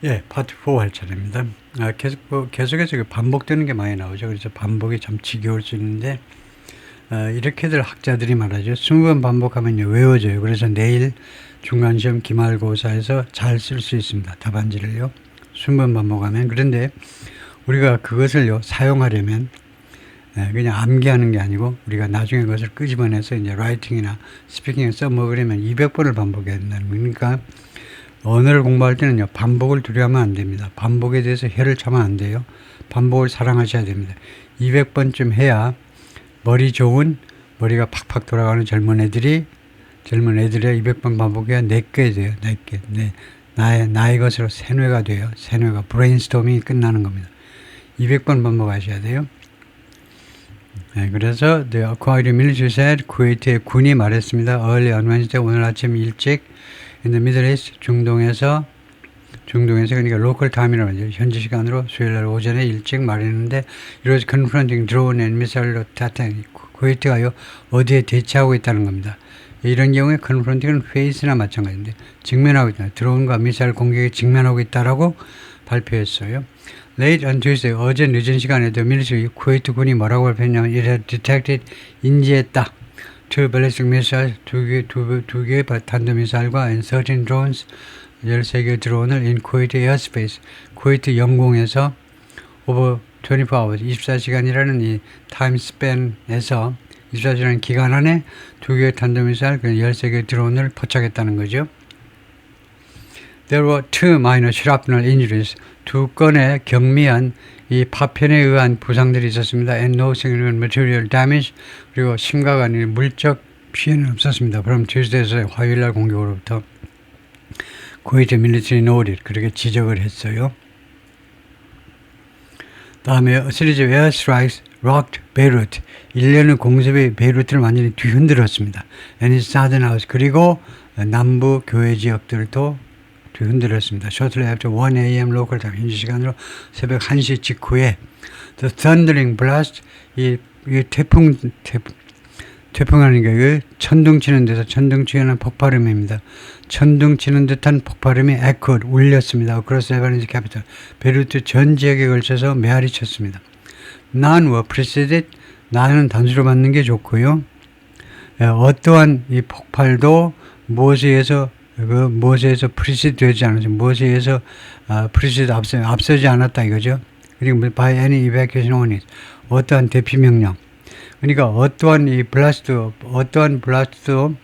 예, 파트 4 할 차례입니다. 계속해서 반복되는 게 많이 나오죠. 그래서 반복이 참 지겨울 수 있는데, 이렇게들 학자들이 말하죠. 20번 반복하면요, 외워져요. 그래서 내일 중간시험 기말고사에서 잘 쓸 수 있습니다. 답안지를요. 20번 반복하면. 그런데 우리가 그것을요, 사용하려면, 그냥 암기하는 게 아니고, 우리가 나중에 그것을 끄집어내서 이제 라이팅이나 스피킹에 써먹으려면 200번을 반복해야 된다는 거니까, 그러니까 언어를 공부할 때는요, 반복을 두려워하면 안 됩니다. 반복에 대해서 혀를 차면 안 돼요. 반복을 사랑하셔야 됩니다. 200번쯤 해야 머리 좋은, 머리가 팍팍 돌아가는 젊은 애들이 200번 반복해야 내게 돼요. 내게. 나의 것으로 세뇌가 돼요. 세뇌가, 브레인스토밍이 끝나는 겁니다. 200번 반복하셔야 돼요. 네, 그래서 The Acquired Military said, 쿠웨이트의 군이 말했습니다. Early on Wednesday, 오늘 아침 일찍 in the Middle East, 중동에서 그러니까 로컬 타임이라고 하죠. 현지 시간으로 수요일날 오전에 일찍 말했는데 it was confronting drone and missile attack. 쿠웨이트가요, 어디에 대치하고 있다는 겁니다. 이런 경우에 confronting은 face나 마찬가지인데 직면하고 있다. 드론과 미사일 공격에 직면하고 있다라고 발표했어요. Late on Tuesday, 어제 늦은 시간에 the military, 쿠웨이트 군이 뭐라고 발표했냐면 it had detected, 인지했다. Two ballistic missiles, 두 개의 탄도미사일과 and 13 drones, 13개 드론을 in Kuwait airspace, 쿠웨이트 영공에서 over 24 hours, 24시간이라는 이 타임 스팬에서 24시간 기간 안에 두 개의 탄도미사일, 13개 드론을 포착했다는 거죠. There were two minor shrapnel injuries, 두 건의 경미한 이 파편에 의한 부상들이 있었습니다. And no significant material damage, 그리고 심각한 물적 피해는 없었습니다. From Tuesday에서 화요일날 공격으로부터 쿠웨이트 military noted, 그렇게 지적을 했어요. 다음에 a series of airstrikes rocked Beirut, 일련의 공습이 베이루트를 완전히 뒤흔들었습니다. And its southern house, 그리고 남부 교외 지역들도 흔들었습니다. Shortly after 1 a.m. local time, 현지 시간으로 새벽 1시 직후에 the thundering blast, 이 태풍하는 게 천둥 치는 데서 천둥 치는 폭발음입니다. 천둥 치는 듯한 폭발음이 echoed, 울렸습니다. Across Lebanese capital, 베이루트 전 지역에 걸쳐서 메아리 쳤습니다. None were preceded, 나는 단수로 받는 게 좋고요. 어떠한 이 폭발도 무엇에서 프리시드 되지 않았죠. 무엇에서 프리시드 앞서지 않았다 이거죠. 그리고 by any evacuation on it, 어떠한 대피 명령. 그러니까 어떠한 블라스트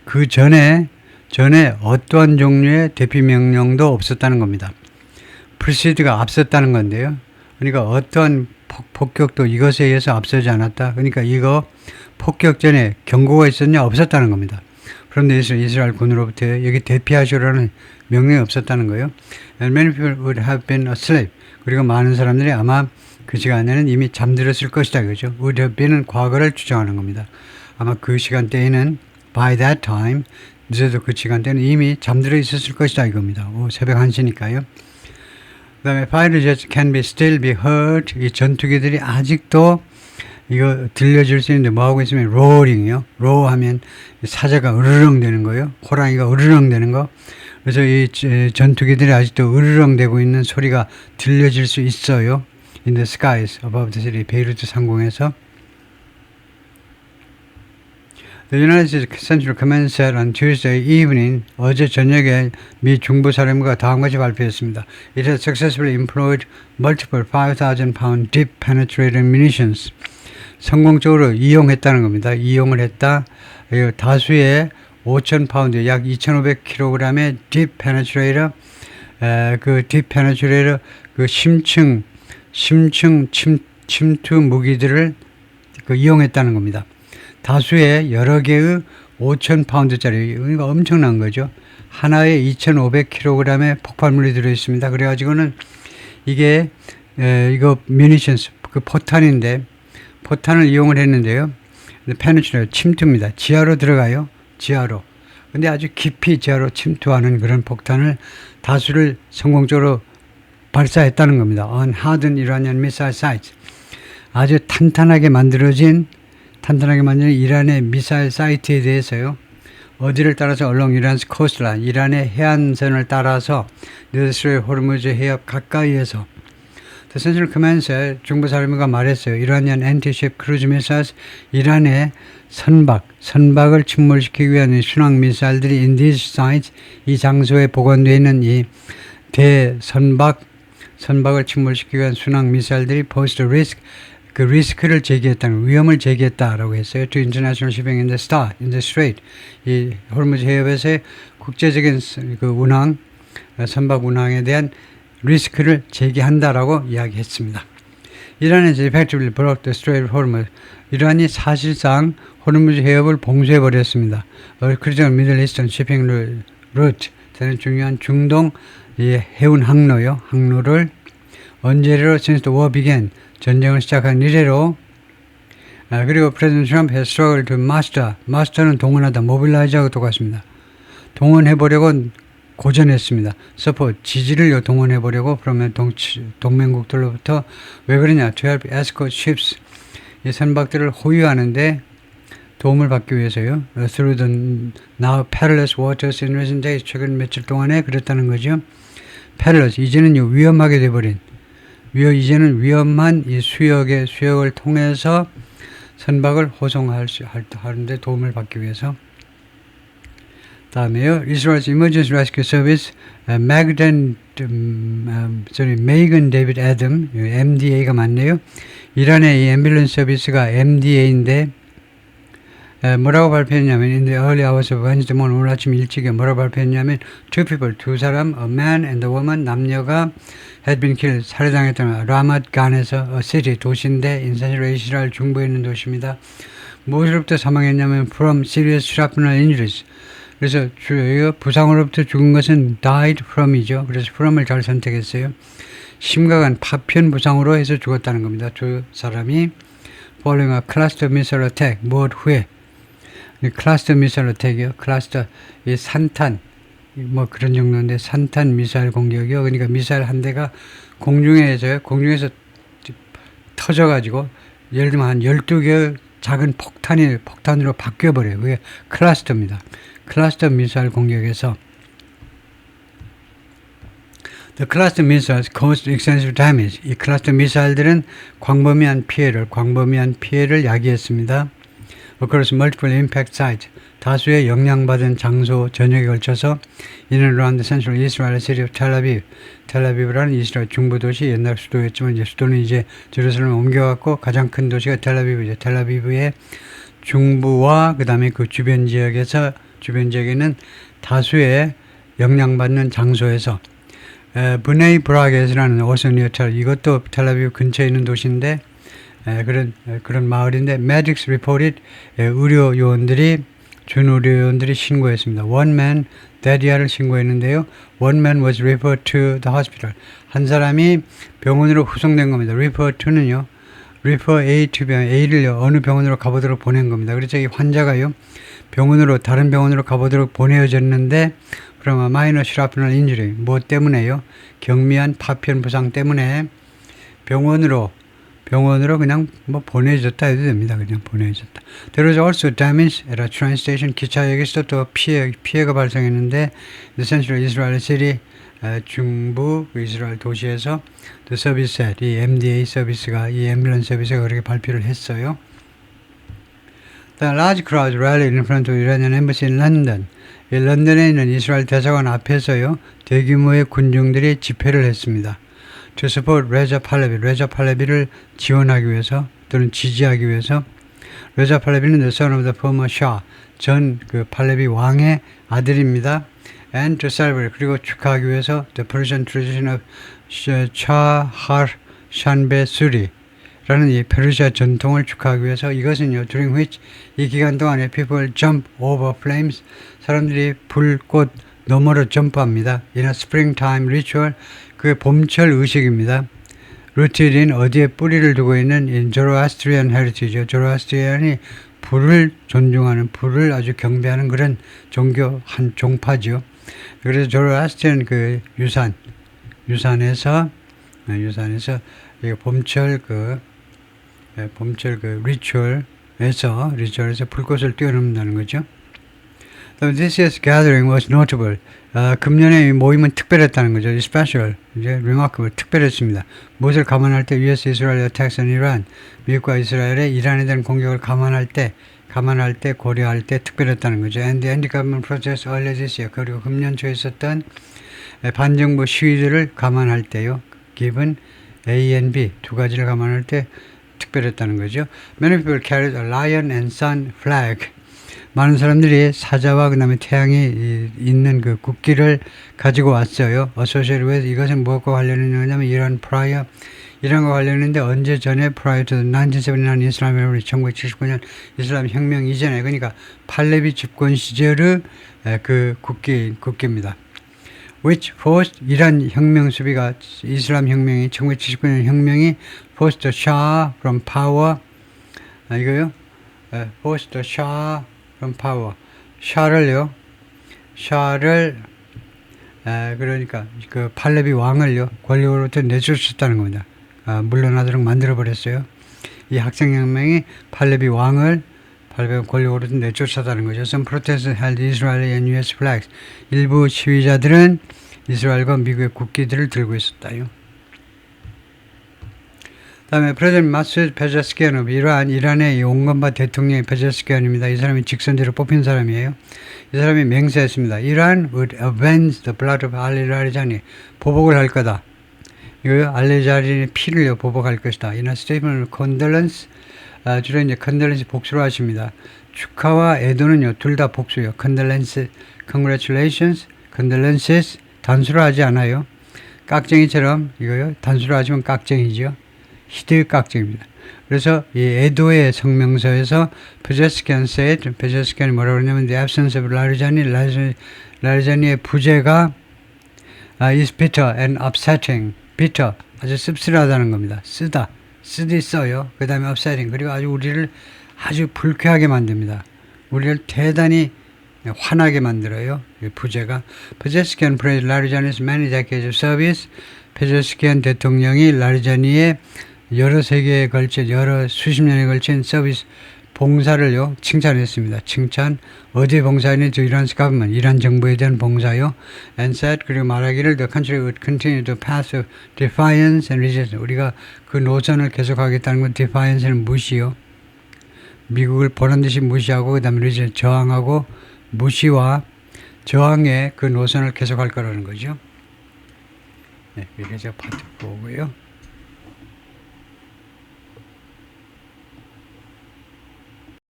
그 전에 어떠한 종류의 대피 명령도 없었다는 겁니다. 프리시드가 앞섰다는 건데요. 그러니까 어떠한 폭격도 이것에 의해서 앞서지 않았다. 그러니까 이거 폭격 전에 경고가 있었냐? 없었다는 겁니다. 그런데 이스라엘 군으로부터 여기 대피하시라는 명령이 없었다는 거예요. And many people would have been asleep. 그리고 많은 사람들이 아마 그 시간에는 이미 잠들었을 것이다. 그죠? would have been은 과거를 주장하는 겁니다. 아마 그 시간대에는 by that time, 늦어도 그 시간대는 이미 잠들어 있었을 것이다 이겁니다. 새벽 1시니까요. 그 다음에 fighter jets can still be heard. 이 전투기들이 아직도 이거 들려줄 수 있는데 뭐하고 있으면 roaring이요. roar 하면 사자가 으르렁 되는 거예요. 호랑이가 으르렁 되는 거. 그래서 이 전투기들이 아직도 으르렁 되고 있는 소리가 들려질 수 있어요. In the skies above the city, 베이루트 상공에서. The United States Central Command said on Tuesday evening, 어제 저녁에 미 중부사령부가 다음같이 발표했습니다. It has successfully employed multiple 5,000 pound deep penetrating munitions. 성공적으로 이용했다는 겁니다. 이용을 했다. 다수의 5,000파운드, 약 2,500kg의 deep penetrator, 그 deep penetrator, 그 침투 무기들을 이용했다는 겁니다. 다수의 여러 개의 5,000파운드짜리, 그러니까 엄청난 거죠. 하나에 2,500kg의 폭발물이 들어있습니다. 그래가지고는 이게, 이거 munitions, 그 포탄인데, 포탄을 이용을 했는데요. 페네트레이터, 침투입니다. 지하로 들어가요. 지하로. 근데 아주 깊이 지하로 침투하는 그런 폭탄을 다수를 성공적으로 발사했다는 겁니다. On hardened Iranian missile sites. 아주 탄탄하게 만들어진 이란의 미사일 사이트에 대해서요. 어디를 따라서 along Iran's coastline, 이란의 해안선을 따라서 the Strait of Hormuz 해협 가까이에서 The Central Command 중부사령부가 말했어요. Iranian anti-ship cruise missiles, 이란의 선박을 침몰시키기 위한 순항 미사일들이 in these sites, 이 장소에 보관되어 있는 이 선박을 침몰시키기 위한 순항 미사일들이 pose the risk, 그 리스크를 제기했다는 위험을 제기했다라고 했어요. To international shipping in the strait, 이 호르무즈 해협에서의 국제적인 그 운항, 선박 운항에 대한 리스크를 제기한다라고 이야기했습니다. 이란은 effectively blocked the Strait of Hormuz. 이란이 사실상 호르무즈 해협을 봉쇄해 버렸습니다. critical Middle Eastern shipping route, 대단히 중요한 중동 해운 항로를 언제로 since the war began, 전쟁을 시작한 이래로 그리고 President Trump has struggled to master는 동원하다, mobilize하고 똑같습니다. 동원해보려고 고전했습니다. support, 지지를 동원해보려고 그러면 동맹국들로부터 왜 그러냐? to help escort ships, 이 선박들을 호위하는데 도움을 받기 위해서요. through the now perilous waters in recent days, 최근 며칠 동안에 그랬다는 거죠. perilous, 이제는 위험하게 돼버린, 이제는 위험한 이 수역을 통해서 선박을 호송하는데 도움을 받기 위해서. 다음에요. Israel's Emergency Rescue Service, Megan David Adam, MDA가 맞네요. 이란의 이 앰뷸런스 서비스가 MDA인데 뭐라고 발표했냐면 in the early hours of Wednesday morning, 오늘 아침 일찍에 뭐라고 발표했냐면 두 사람, a man and a woman, 남녀가 had been killed, 살해당했던 라맛 간에서 a city, 도시인데 인사시로 이스라엘 중부에 있는 도시입니다. 무엇으로부터 사망했냐면 from serious shrapnel injuries. 그래서 부상으로부터 죽은 것은 died from이죠. 그래서 from을 잘 선택했어요. 심각한 파편 부상으로 해서 죽었다는 겁니다. 두 사람이 following a cluster missile attack, 무엇 후에 클러스터 미사일 어택이요. 클러스터, 이 산탄, 뭐 그런 정도인데 산탄 미사일 공격이요. 그러니까 미사일 한 대가 공중에서 터져가지고 예를 들면 한 12개의 작은 폭탄으로 바뀌어버려요. 그게 클러스터입니다. 클러스터 미사일 공격에서 The cluster missiles caused extensive damage. 이 클러스터 미사일들은 광범위한 피해를 야기했습니다. Across multiple impact sites, 다수의 영향받은 장소 전역에 걸쳐서 in and around the central Israel city of Tel Aviv. 텔아비브라는 이스라엘 중부 도시, 옛날 수도였지만 이제 수도는 이제 제루살렘에 옮겨갔고 가장 큰 도시가 텔아비브죠. 텔아비브의 중부와 그다음에 그 주변 지역에는 다수의 영향받는 장소에서 브네이 브라겟이라는 오스니어텔, 이것도 텔아비브 근처에 있는 도시인데 그런 마을인데 Medics reported, 준 의료요원들이 신고했습니다. One man dead야를 신고했는데요. One man was referred to the hospital. 한 사람이 병원으로 후송된 겁니다. refer to는요. refer A to 병, A를 어느 병원으로 가보도록 보낸 겁니다. 그래서 이 환자가요. 다른 병원으로 가보도록 보내어졌는데 from a minor shrapnel injury, 뭐 때문에요? 경미한 파편 부상 때문에 병원으로 그냥 뭐 보내줬다 해도 됩니다. 그냥 보내줬다. There was also damage at a train station. 기차역에서 또 피해가 발생했는데 the central Israel city, 중부 이스라엘 도시에서 the service said, 이 MDA 서비스가, 이 앰뷸런스 서비스가 그렇게 발표를 했어요. The large crowd rallied in front of the Iranian embassy in London. 이 런던에 있는 이스라엘 대사관 앞에서요, 대규모의 군중들이 집회를 했습니다. To support 레자 팔레비를 지원하기 위해서 또는 지지하기 위해서. 레자 팔레비는 the son of the former Shah, 전 그 팔레비 왕의 아들입니다. And to celebrate, 그리고 축하하기 위해서 the Persian tradition of Chahar Shanbe Suri 라는 이 페르시아 전통을 축하하기 위해서. 이것은요, during which, 이 기간 동안에 people jump over flames, 사람들이 불꽃 너머로 점프합니다. In a springtime ritual, 그게 봄철 의식입니다. rooted in, 어디에 뿌리를 두고 있는 in Zoroastrian heritage죠. 조로아스트리안이 불을 존중하는, 불을 아주 경배하는 그런 종교 한 종파죠. 그래서 조로아스트리안 그 유산에서 이 봄철 리추얼에서 불꽃을 뛰어넘는다는 거죠. This year's gathering was notable. 금년의 모임은 특별했다는 거죠. Special, 이제 remarkable, 특별했습니다. 무엇을 감안할 때 US Israel attacks on Iran, 미국과 이스라엘의 이란에 대한 공격을 감안할 때, 고려할 때 특별했다는 거죠. And the anti-government protests earlier this year. 그리고 금년 초에 있었던 반정부 시위들을 감안할 때요. Given A and B 두 가지를 감안할 때 특별했다는 거죠. Many people carried a lion and sun flag. 많은 사람들이 사자와 그 다음에 태양이 있는 그 국기를 가지고 왔어요. Associated with 이것은 무엇과 관련했냐면 이란과 관련했는데 언제 전에 prior to 1979 이슬람 revolution 1979년 이슬람 혁명 이전에 그러니까 팔레비 집권 시절의 그 국기입니다. Which forced 이란 혁명 수비가 이슬람 혁명이 1979년 혁명이 forced the Shah from power 이거요? forced the Shah from power. 샤를 그러니까 그 팔레비 왕을요 권력으로부터 내쫓았다는 겁니다. 물러나도록 만들어 버렸어요. 이 학생혁명이 팔레비 왕을 권력으로부터 내쫓았다는 거죠. Some protesters held Israeli and US flags. 일부 시위자들은 이스라엘과 미국의 국기들을 들고 있었다요. 다음에 프레젠 마스 페제스키안은 이란의 온건바 대통령이 페제스키안입니다. 이 사람이 직선제로 뽑힌 사람이에요. 이 사람이 맹세했습니다. Iran would avenge the blood of Ali Larijani. 보복을 할 거다. 이거 알레자리의 피를 보복할 것이다. 이나 스테이트먼트 condolence 주로 이제 condolence 복수로 하십니다. 축하와 애도는요 둘 다 복수요. condolence, congratulations, condolences 단수로 하지 않아요. 깍쟁이처럼 이거요 단수로 하시면 깍쟁이죠. 히드 깍쟁입니다. 그래서 이 애도의 성명서에서 페제스키안이 뭐라고 그러냐면 the absence of 라리자니의 부재가 is bitter and upsetting. bitter 아주 씁쓸하다는 겁니다. 쓰디 써요. 그 다음에 upsetting 그리고 아주 우리를 아주 불쾌하게 만듭니다. 우리를 대단히 화나게 만들어요. 부재가 페제스키안 praised 라리자니's many decades of service. 페제스키안 대통령이 라리자니의 여러 세계에 걸친 여러 수십 년에 걸친 서비스 봉사를요 칭찬했습니다. 칭찬 어디에 봉사했니? to Iran's government 이란 정부에 대한 봉사요. and said 그리고 말하기를 the country would continue the path of defiance and resistance. 우리가 그 노선을 계속하겠다는 건 defiance는 무시요. 미국을 보란 듯이 무시하고 그 다음에 resistance 저항하고 무시와 저항의 그 노선을 계속할 거라는 거죠. 네, 이게 제가 파트 보고요.